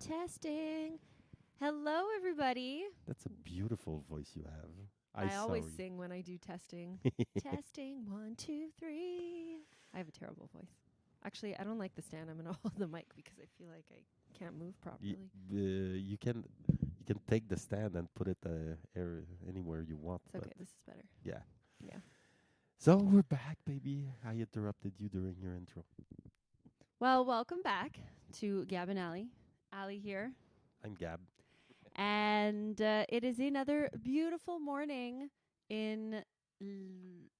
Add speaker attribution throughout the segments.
Speaker 1: Testing. Hello, everybody.
Speaker 2: That's a beautiful voice you have.
Speaker 1: I always
Speaker 2: sorry.
Speaker 1: sing when I do testing. Testing, 1, 2, 3. I have a terrible voice. Actually, I don't like the stand. I'm gonna hold the mic because I feel like I can't move properly.
Speaker 2: You can take the stand and put it anywhere you want.
Speaker 1: It's okay. This is better.
Speaker 2: Yeah.
Speaker 1: Yeah.
Speaker 2: So we're back, baby. I interrupted you during your intro.
Speaker 1: Well, welcome back to Gab and Ali. Ali here.
Speaker 2: I'm Gab.
Speaker 1: And it is another beautiful morning in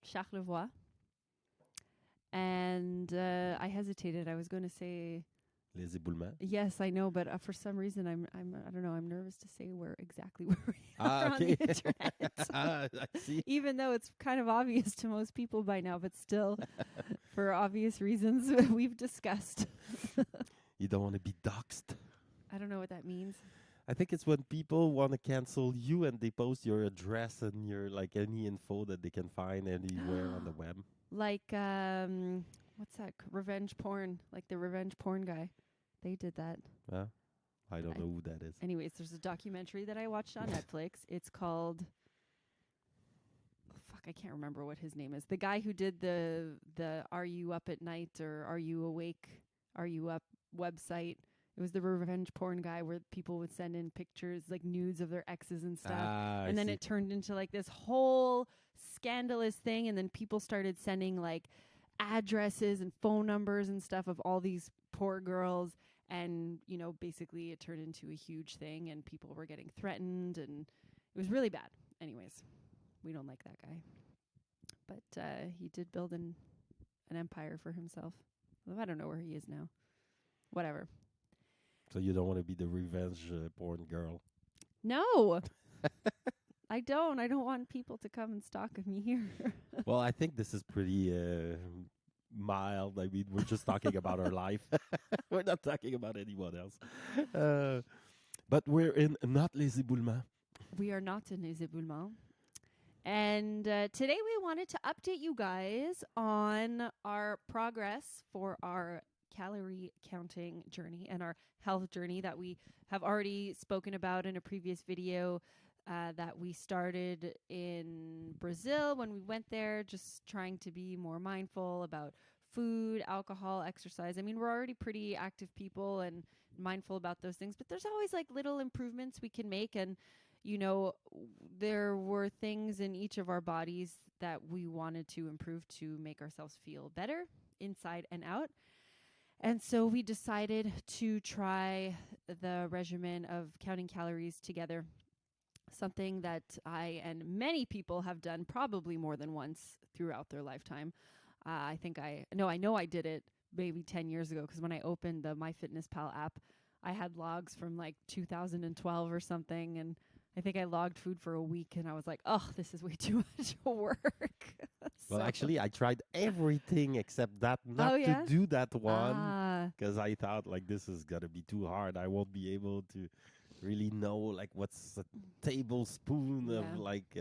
Speaker 1: Charlevoix. And I hesitated. I was going to say
Speaker 2: Les éboulements.
Speaker 1: yes, I know, but for some reason I don't know. I'm nervous to say where exactly where we are
Speaker 2: Okay.
Speaker 1: on the internet.
Speaker 2: I see.
Speaker 1: Even though it's kind of obvious to most people by now, but still, for obvious reasons we've discussed.
Speaker 2: You don't want to be doxxed.
Speaker 1: I don't know what that means.
Speaker 2: I think it's when people want to cancel you and they post your address and your any info that they can find anywhere on the web.
Speaker 1: Like what's that? Revenge porn, like the revenge porn guy. They did that.
Speaker 2: I don't know who that is.
Speaker 1: Anyways, there's a documentary that I watched on Netflix. It's called I can't remember what his name is. The guy who did the Are You Up at Night or Are You Awake? Are You Up website. It was the revenge porn guy where people would send in pictures, like nudes of their exes and stuff. And then it turned into like this whole scandalous thing. And then people started sending like addresses and phone numbers and stuff of all these poor girls. And, you know, basically it turned into a huge thing and people were getting threatened and it was really bad. Anyways, we don't like that guy. But he did build an empire for himself. I don't know where he is now. Whatever.
Speaker 2: So you don't want to be the revenge porn girl?
Speaker 1: No. I don't. I don't want people to come and stalk me here.
Speaker 2: Well, I think this is pretty mild. I mean, we're just talking about our life. We're not talking about anyone else. But we're in not Les Éboulements.
Speaker 1: We are not in Les Éboulements. And today we wanted to update you guys on our progress for our calorie counting journey and our health journey that we have already spoken about in a previous video that we started in Brazil when we went there, just trying to be more mindful about food, alcohol, exercise. I mean, we're already pretty active people and mindful about those things, but there's always like little improvements we can make. And, you know, there were things in each of our bodies that we wanted to improve to make ourselves feel better inside and out. And so we decided to try the regimen of counting calories together, something that I and many people have done probably more than once throughout their lifetime. I know I did it maybe 10 years ago because when I opened the MyFitnessPal app, I had logs from like 2012 or something. And I think I logged food for a week and I was like, oh, this is way too much work.
Speaker 2: Well, actually, I tried everything except that, not to do that one, because I thought like this is gonna be too hard. I won't be able to really know like what's a tablespoon of like.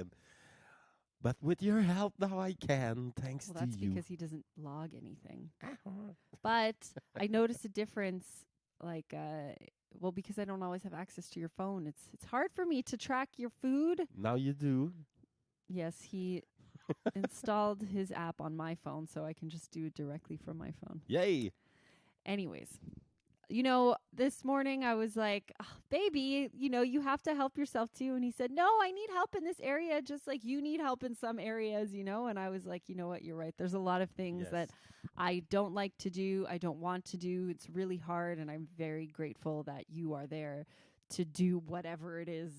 Speaker 2: But with your help now, I can. Thanks to you.
Speaker 1: That's because he doesn't log anything. But I noticed a difference, like, because I don't always have access to your phone. It's hard for me to track your food.
Speaker 2: Now you do.
Speaker 1: Yes, he installed his app on my phone so I can just do it directly from my phone.
Speaker 2: Yay.
Speaker 1: Anyways, you know, this morning I was like, oh, baby, you know, you have to help yourself too. And he said, no, I need help in this area just like you need help in some areas, you know. And I was like, you know what, you're right. There's a lot of things that I don't like to do. I don't want to do. It's really hard. And I'm very grateful that you are there to do whatever it is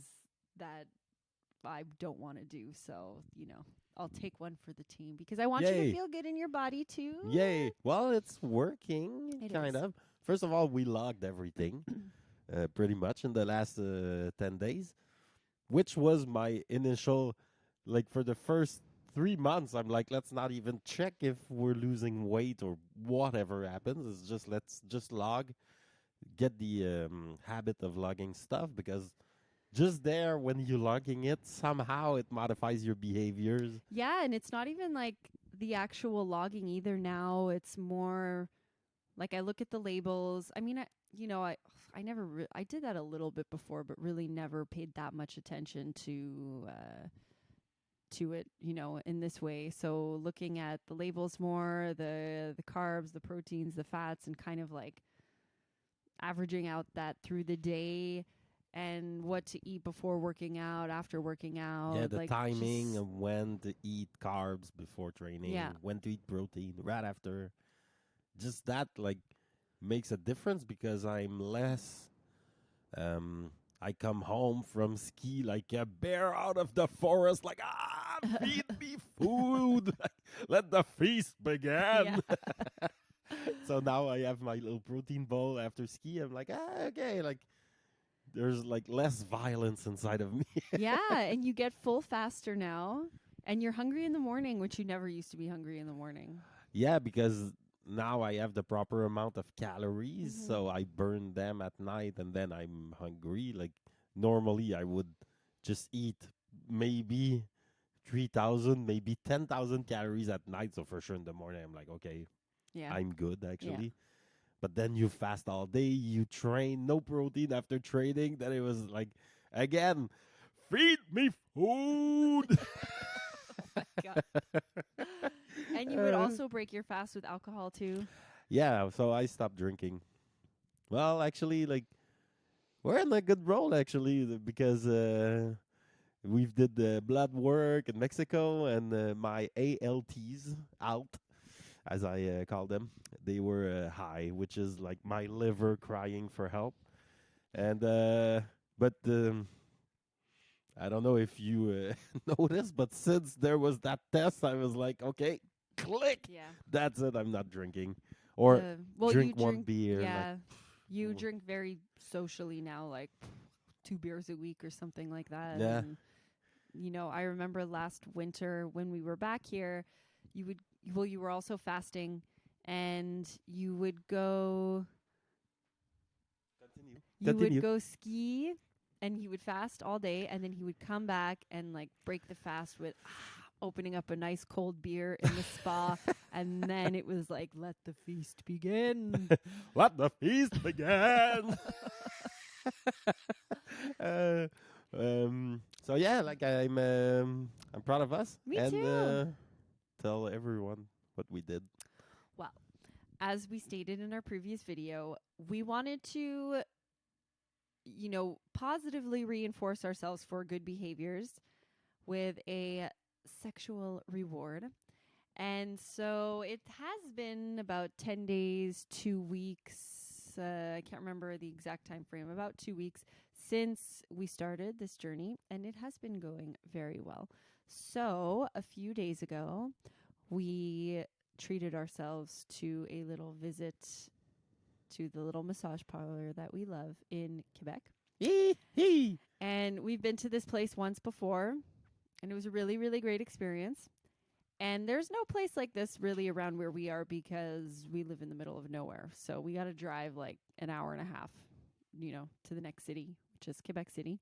Speaker 1: that I don't want to do. So, you know, I'll take one for the team because I want you to feel good in your body too.
Speaker 2: Yay. Well, it's working, kind of. First of all, we logged everything pretty much in the last 10 days, which was my initial, like for the first 3 months, I'm like, let's not even check if we're losing weight or whatever happens. It's just, let's just log, get the habit of logging stuff because just there when you're logging it, somehow it modifies your behaviors.
Speaker 1: Yeah, and it's not even like the actual logging either now. It's more like I look at the labels. I mean, I never I did that a little bit before, but really never paid that much attention to it, in this way. So looking at the labels more, the carbs, the proteins, the fats, and kind of like averaging out that through the day and what to eat before working out, after working out.
Speaker 2: Yeah, the
Speaker 1: like
Speaker 2: timing
Speaker 1: just,
Speaker 2: of when to eat carbs before training,
Speaker 1: yeah,
Speaker 2: when to eat protein right after. Just that like makes a difference because I'm less I come home from ski like a bear out of the forest, like, feed me food. Let the feast
Speaker 1: yeah,
Speaker 2: begin. So now I have my little protein bowl after ski. I'm like, okay, like there's like less violence inside of me.
Speaker 1: yeah. And you get full faster now, and you're hungry in the morning, which you never used to be hungry in the morning.
Speaker 2: Yeah, because now I have the proper amount of calories,
Speaker 1: Mm-hmm.
Speaker 2: so I burn them at night and then I'm hungry. Like normally I would just eat maybe 3,000, maybe 10,000 calories at night. So for sure in the morning I'm like, okay,
Speaker 1: Yeah,
Speaker 2: I'm good
Speaker 1: yeah.
Speaker 2: actually. But then you fast all day, you train, no protein after training. Then it was like, again, feed me food.
Speaker 1: Oh my god. And you would also break your fast with alcohol too.
Speaker 2: Yeah, so I stopped drinking. Well, actually, like we're in a good role actually because we've did the blood work in Mexico and my ALTs out, as I call them. They were high, which is like my liver crying for help. And but I don't know if you noticed, but since there was that test, I was like, okay, click.
Speaker 1: Yeah.
Speaker 2: That's it. I'm not drinking, or
Speaker 1: Well, you
Speaker 2: drink one
Speaker 1: drink.
Speaker 2: beer. Like,
Speaker 1: Yeah, you drink very socially now, like 2 beers a week or something like that.
Speaker 2: yeah.
Speaker 1: And I remember last winter when we were back here, you would you were also fasting, and
Speaker 2: Continue.
Speaker 1: you would
Speaker 2: Continue.
Speaker 1: go ski, and he would fast all day, and then he would come back and like break the fast with opening up a nice cold beer in the spa, and then it was like, let the feast begin.
Speaker 2: Let the feast begin. uh, so yeah, like I'm proud of us,
Speaker 1: Me
Speaker 2: and
Speaker 1: too.
Speaker 2: tell everyone what we did.
Speaker 1: Well, as we stated in our previous video, we wanted to, positively reinforce ourselves for good behaviors with a sexual reward. And so it has been about 10 days, 2 weeks. I can't remember the exact time frame, about 2 weeks since we started this journey, and it has been going very well. So a few days ago, we treated ourselves to a little visit to the little massage parlor that we love in Quebec.
Speaker 2: Hee.
Speaker 1: And we've been to this place once before, and it was a really, really great experience. And there's no place like this really around where we are because we live in the middle of nowhere. So we got to drive like an hour and a half, to the next city, which is Quebec City.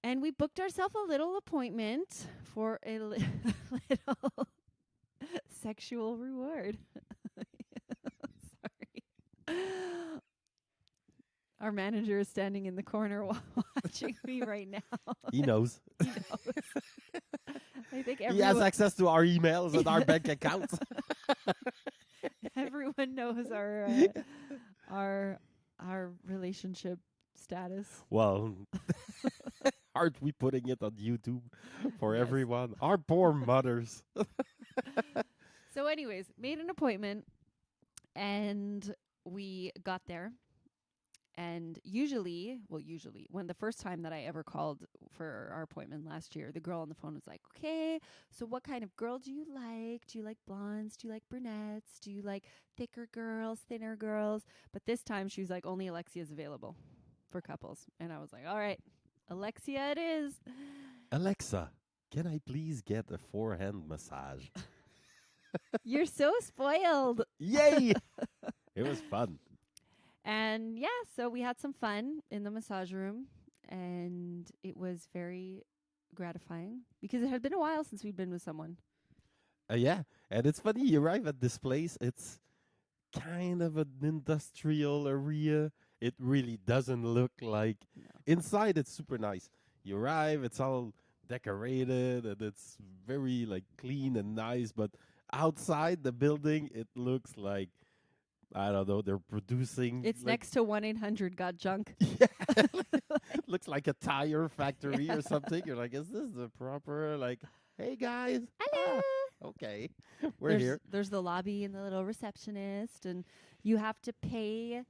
Speaker 1: And we booked ourselves a little appointment for a little sexual reward. Sorry. Our manager is standing in the corner watching me right now.
Speaker 2: He knows.
Speaker 1: He knows. I think
Speaker 2: He has access to our emails and our bank accounts.
Speaker 1: Everyone knows our relationship status.
Speaker 2: Well, aren't we putting it on YouTube for
Speaker 1: Yes.
Speaker 2: everyone? Our poor mothers.
Speaker 1: So anyways, made an appointment, and we got there. And usually, when the first time that I ever called for our appointment last year, the girl on the phone was like, okay, so what kind of girl do you like? Do you like blondes? Do you like brunettes? Do you like thicker girls, thinner girls? But this time she was like, only Alexia is available for couples. And I was like, all right, Alexia it is.
Speaker 2: Alexa, can I please get a forehand massage?
Speaker 1: You're so spoiled.
Speaker 2: Yay! It was fun.
Speaker 1: And yeah, so we had some fun in the massage room, and it was very gratifying because it had been a while since we'd been with someone.
Speaker 2: Yeah, and it's funny. You arrive at this place. It's kind of an industrial area. It really doesn't look like.
Speaker 1: No.
Speaker 2: Inside, it's super nice. You arrive, it's all decorated and it's very like clean and nice. But outside the building, it looks like, I don't know, they're producing.
Speaker 1: It's
Speaker 2: like,
Speaker 1: next to 1-800 Got Junk.
Speaker 2: yeah, looks like a tire factory
Speaker 1: Yeah.
Speaker 2: or something. You're like, is this the proper like? Hey guys,
Speaker 1: Hello.
Speaker 2: okay, we're here.
Speaker 1: There's the lobby and the little receptionist, and you have to pay.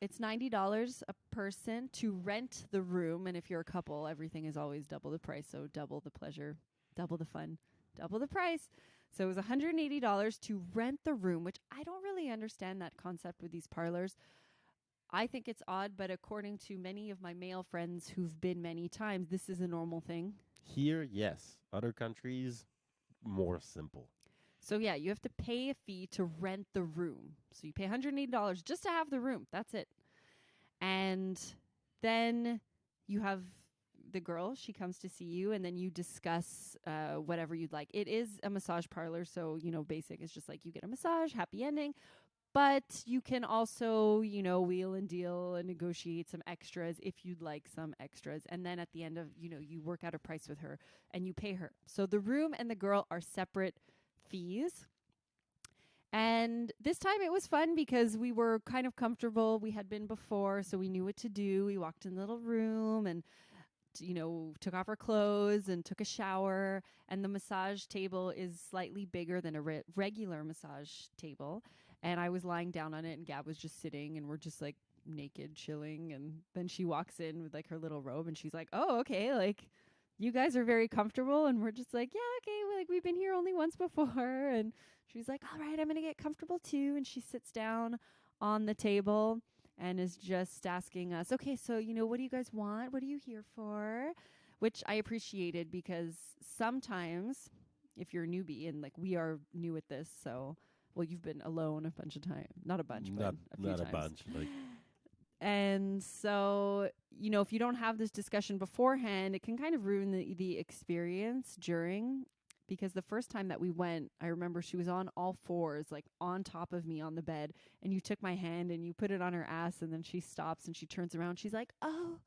Speaker 1: It's $90 a person to rent the room, and if you're a couple, everything is always double the price. So double the pleasure, double the fun, double the price. So it was $180 to rent the room, which I don't really understand that concept with these parlors. I think it's odd, but according to many of my male friends who've been many times, this is a normal thing.
Speaker 2: Here, yes. Other countries, more simple.
Speaker 1: So yeah, you have to pay a fee to rent the room. So you pay $180 just to have the room. That's it. And then you have the girl, she comes to see you, and then you discuss whatever you'd like. It is a massage parlor, so, basic. It's just like you get a massage, happy ending. But you can also, wheel and deal and negotiate some extras if you'd like some extras. And then at the end of, you work out a price with her and you pay her. So the room and the girl are separate fees. And this time it was fun because we were kind of comfortable. We had been before, so we knew what to do. We walked in the little room and, took off our clothes and took a shower. And the massage table is slightly bigger than a regular massage table. And I was lying down on it, and Gab was just sitting, and we're just like naked chilling. And then she walks in with like her little robe, and she's like, "Oh, okay, like you guys are very comfortable." And we're just like, "Yeah, okay, we've been here only once before." And she's like, "All right, I'm gonna get comfortable too." And she sits down on the table and is just asking us, "Okay, so what do you guys want? What are you here for?" Which I appreciated because sometimes if you're a newbie, and like we are new at this, so. Well, you've been alone a bunch of times. Not a bunch, but a few
Speaker 2: Not
Speaker 1: times.
Speaker 2: a bunch. Like,
Speaker 1: and so, if you don't have this discussion beforehand, it can kind of ruin the experience during. Because the first time that we went, I remember she was on all fours, like on top of me on the bed. And you took my hand and you put it on her ass. And then she stops and she turns around. She's like, "Oh,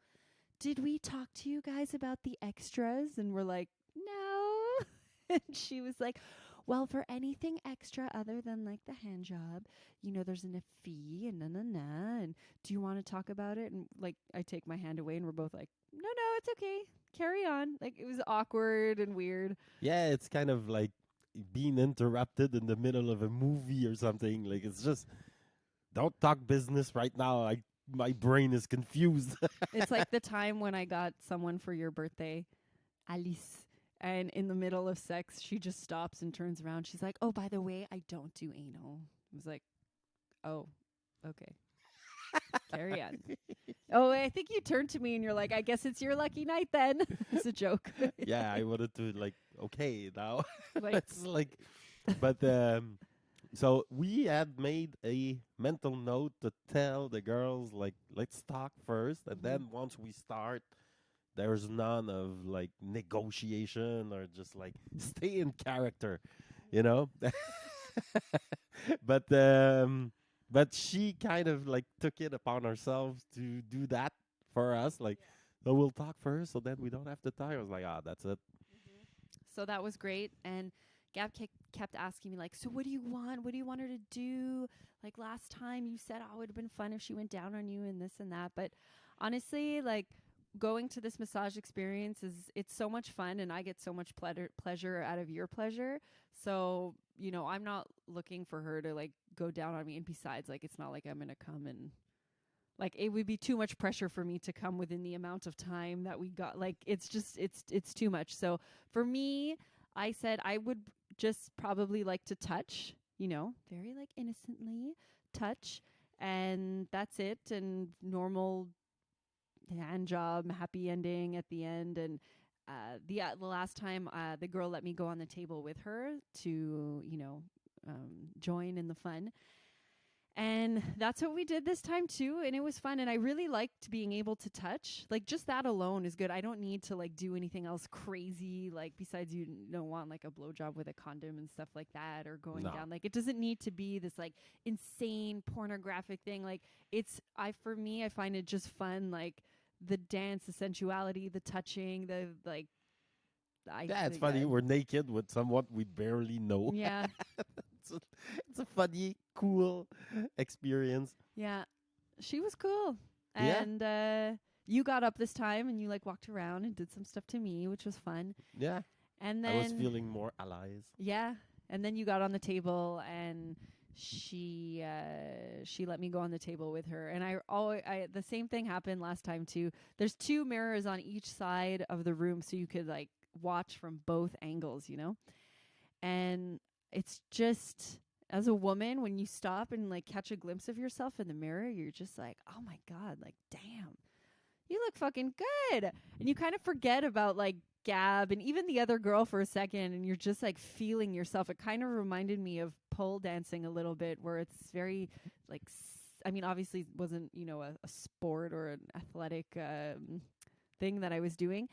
Speaker 1: did we talk to you guys about the extras?" And we're like, "No." And she was like, "Well, for anything extra other than like the hand job, there's a fee and na. And do you want to talk about it?" And like, I take my hand away and we're both like, no, it's okay. Carry on. Like, it was awkward and weird.
Speaker 2: yeah, it's kind of like being interrupted in the middle of a movie or something. Like, it's just, don't talk business right now. My brain is confused.
Speaker 1: It's like the time when I got someone for your birthday, Alice. And in the middle of sex, she just stops and turns around. She's like, "Oh, by the way, I don't do anal." I was like, "Oh, okay. Carry on." Oh, I think you turned to me and you're like, "I guess it's your lucky night then." It's a joke.
Speaker 2: Yeah, I wanted to like, okay, now.
Speaker 1: Like,
Speaker 2: It's like, but so we had made a mental note to tell the girls like, let's talk first, and then once we start, there's none of like negotiation or just like stay in character, you know. but but she kind of like took it upon herself to do that for us, like, so we'll talk first, so then we don't have to talk. I was like, that's it.
Speaker 1: so that was great. And Gab kept asking me, like, "So what do you want? What do you want her to do? Like, last time you said, oh, it would have been fun if she went down on you and this and that." But honestly, like, going to this massage experience it's so much fun, and I get so much pleasure out of your pleasure. So, I'm not looking for her to like go down on me. And besides, like, it's not like I'm going to come and like, it would be too much pressure for me to come within the amount of time that we got. Like, it's just, it's too much. So for me, I said I would just probably like to touch, very like innocently touch. And that's it. And normal hand job, happy ending at the end. And the last time the girl let me go on the table with her to, join in the fun. And that's what we did this time too. And it was fun. And I really liked being able to touch. Like just that alone is good. I don't need to like do anything else crazy. Like besides you don't want like a blowjob with a condom and stuff like that or going
Speaker 2: No.
Speaker 1: down. Like it doesn't need to be this like insane pornographic thing. Like for me, I find it just fun. Like the dance, the sensuality, the touching, the like.
Speaker 2: Yeah, it's funny. We're naked with someone we barely know.
Speaker 1: Yeah.
Speaker 2: It's a funny, cool experience.
Speaker 1: Yeah. She was cool.
Speaker 2: Yeah.
Speaker 1: And you got up this time and you like walked around and did some stuff to me, which was fun.
Speaker 2: Yeah.
Speaker 1: And then
Speaker 2: I was feeling more alive.
Speaker 1: Yeah. And then you got on the table and she let me go on the table with her. And I the same thing happened last time too. There's 2 mirrors on each side of the room so you could like watch from both angles, you know? And it's just, as a woman, when you stop and like catch a glimpse of yourself in the mirror, you're just like, oh my God, like, damn, you look fucking good. And you kind of forget about like Gab and even the other girl for a second. And you're just like feeling yourself. It kind of reminded me of pole dancing a little bit, where it's very like, I mean, obviously it wasn't, you know, a sport or an athletic thing that I was doing,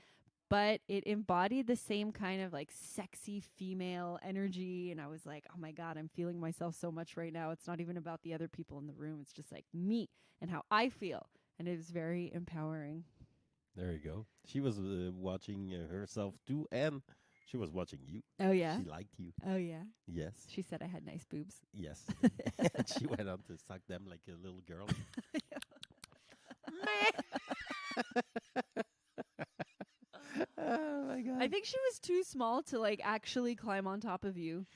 Speaker 1: but it embodied the same kind of like sexy female energy. And I was like, oh my God, I'm feeling myself so much right now. It's not even about the other people in the room. It's just like me and how I feel. And it was very empowering.
Speaker 2: There you go. She was watching herself too, and she was watching you.
Speaker 1: Oh, yeah?
Speaker 2: She liked you.
Speaker 1: Oh, yeah?
Speaker 2: Yes.
Speaker 1: She said I had nice boobs.
Speaker 2: Yes. And she went on to suck them like a little girl. Oh my God.
Speaker 1: I think she was too small to like actually climb on top of you.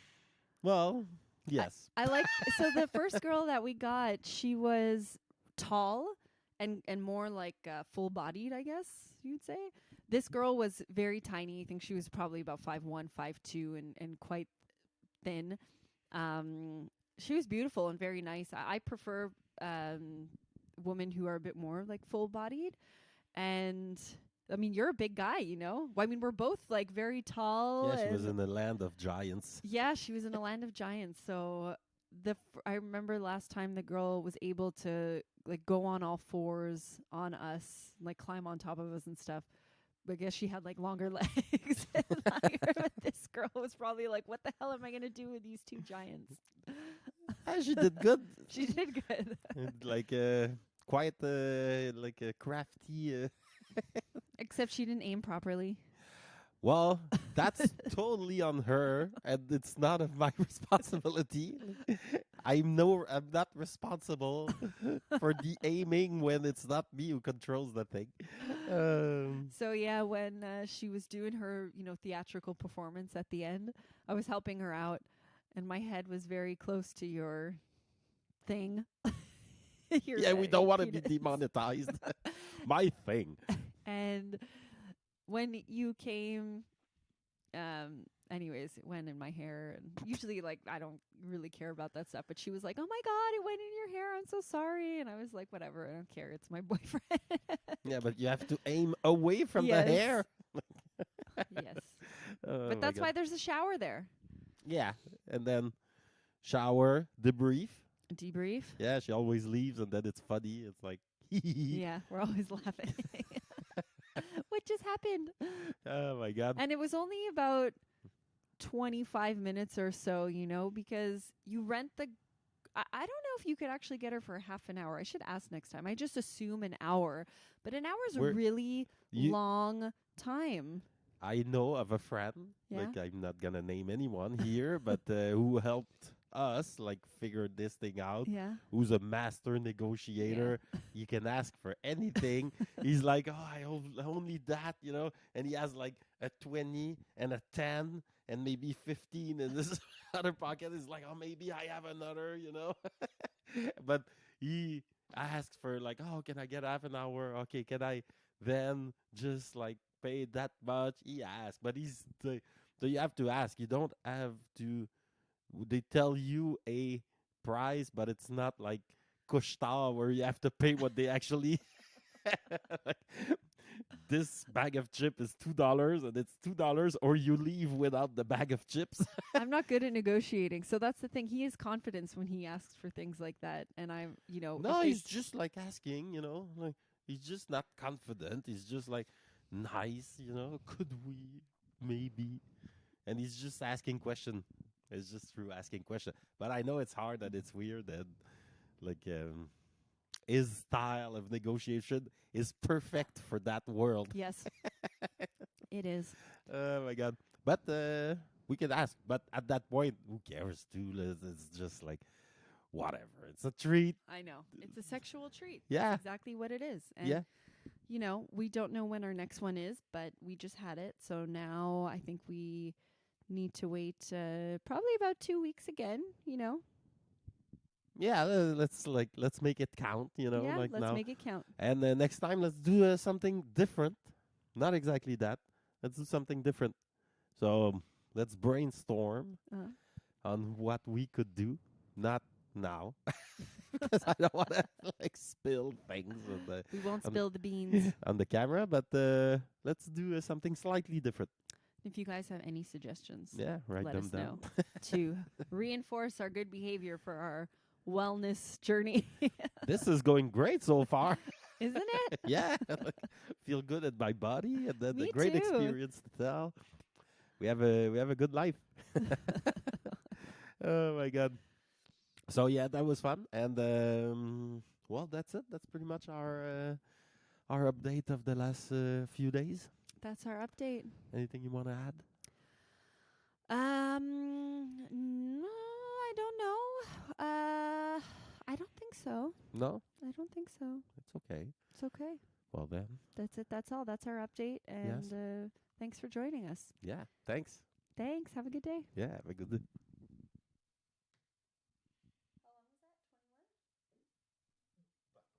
Speaker 2: Well, yes.
Speaker 1: I like, so the first girl that we got, she was tall and more like full bodied, I guess you'd say. This girl was very tiny. I think she was probably about 5'1", 5'2", and quite thin. She was beautiful and very nice. I prefer women who are a bit more like full bodied. And I mean, you're a big guy, you know? Well, I mean, we're both like very tall.
Speaker 2: Yeah, she was in the land of giants.
Speaker 1: Yeah, she was in a land of giants. So I remember last time the girl was able to like go on all fours on us, like climb on top of us and stuff. But I guess she had like longer legs. But this girl was probably like, what the hell am I going to do with these 2 giants?
Speaker 2: She did good.
Speaker 1: She did good.
Speaker 2: Like quite like a crafty.
Speaker 1: Except she didn't aim properly.
Speaker 2: Well, that's totally on her, and it's not of my responsibility. I'm not responsible for the aiming when it's not me who controls the thing.
Speaker 1: So yeah, when she was doing her, you know, theatrical performance at the end, I was helping her out, and my head was very close to your thing.
Speaker 2: Yeah, we don't want to be demonetized. My thing.
Speaker 1: And when you came, anyways, it went in my hair. And usually, like, I don't really care about that stuff. But she was like, oh my God, it went in your hair. I'm so sorry. And I was like, whatever, I don't care. It's my boyfriend.
Speaker 2: Yeah, but you have to aim away from the hair.
Speaker 1: Yes.
Speaker 2: Oh
Speaker 1: but that's why there's a shower there.
Speaker 2: Yeah. And then shower, debrief.
Speaker 1: Debrief.
Speaker 2: Yeah, she always leaves, and then it's funny. It's like,
Speaker 1: yeah, we're always laughing. What just happened?
Speaker 2: Oh my God.
Speaker 1: And it was only about 25 minutes or so, you know, because you rent I don't know if you could actually get her for half an hour. I should ask next time. I just assume an hour, but an hour is a really long time.
Speaker 2: I know of a friend, like I'm not gonna name anyone here, but who helped us like figure this thing out.
Speaker 1: Yeah.
Speaker 2: Who's a master negotiator. Yeah. You can ask for anything. He's like, oh, I only that, you know, and he has like a 20 and a 10 and maybe 15 in this other pocket. Is like, oh, maybe I have another, you know. But he asks for like, oh, can I get half an hour? Okay, can I then just like pay that much? He asks, but so you have to ask. You don't have to. They tell you a price, but it's not like Couche-Tard where you have to pay what they actually. Like, this bag of chip is $2 and it's $2 or you leave without the bag of chips.
Speaker 1: I'm not good at negotiating. So that's the thing. He has confidence when he asks for things like that. And I'm,
Speaker 2: No, he's just like asking, like he's just not confident. He's just like nice, could we maybe? And he's just asking question. It's just through asking question. But I know it's hard and it's weird and like his style of negotiation is perfect for that world.
Speaker 1: Yes, it is.
Speaker 2: Oh my god. But we can ask. But at that point, who cares too? It's just like whatever. It's a treat.
Speaker 1: I know. It's a sexual treat.
Speaker 2: Yeah.
Speaker 1: That's exactly what it is. And,
Speaker 2: Yeah.
Speaker 1: We don't know when our next one is, but we just had it. So now I think we need to wait probably about 2 weeks again,
Speaker 2: Yeah, let's make it count,
Speaker 1: Yeah,
Speaker 2: like
Speaker 1: let's
Speaker 2: now.
Speaker 1: make it count.
Speaker 2: And next time, let's do something different. Not exactly that. Let's do something different. So let's brainstorm on what we could do. Not now, because I don't want to spill things
Speaker 1: We won't spill the beans.
Speaker 2: on the camera. But let's do something slightly different.
Speaker 1: If you guys have any suggestions,
Speaker 2: Yeah, write
Speaker 1: let
Speaker 2: them
Speaker 1: us
Speaker 2: down.
Speaker 1: know to reinforce our good behavior for our wellness journey.
Speaker 2: This is going great so far.
Speaker 1: Isn't it?
Speaker 2: Yeah, feel good at my body, and then
Speaker 1: Me
Speaker 2: a great
Speaker 1: too.
Speaker 2: experience to tell. We have a good life. Oh my god! So yeah, that was fun, and well, that's it. That's pretty much our update of the last few days.
Speaker 1: That's our update.
Speaker 2: Anything you want to add?
Speaker 1: No, I don't know. I don't think so.
Speaker 2: No,
Speaker 1: I don't think so.
Speaker 2: it's okay.
Speaker 1: It's okay.
Speaker 2: Well then,
Speaker 1: That's it. That's all. That's our update. And
Speaker 2: Yes.
Speaker 1: thanks for joining us.
Speaker 2: yeah. Thanks.
Speaker 1: Thanks. Have a good day.
Speaker 2: Yeah, have a good day.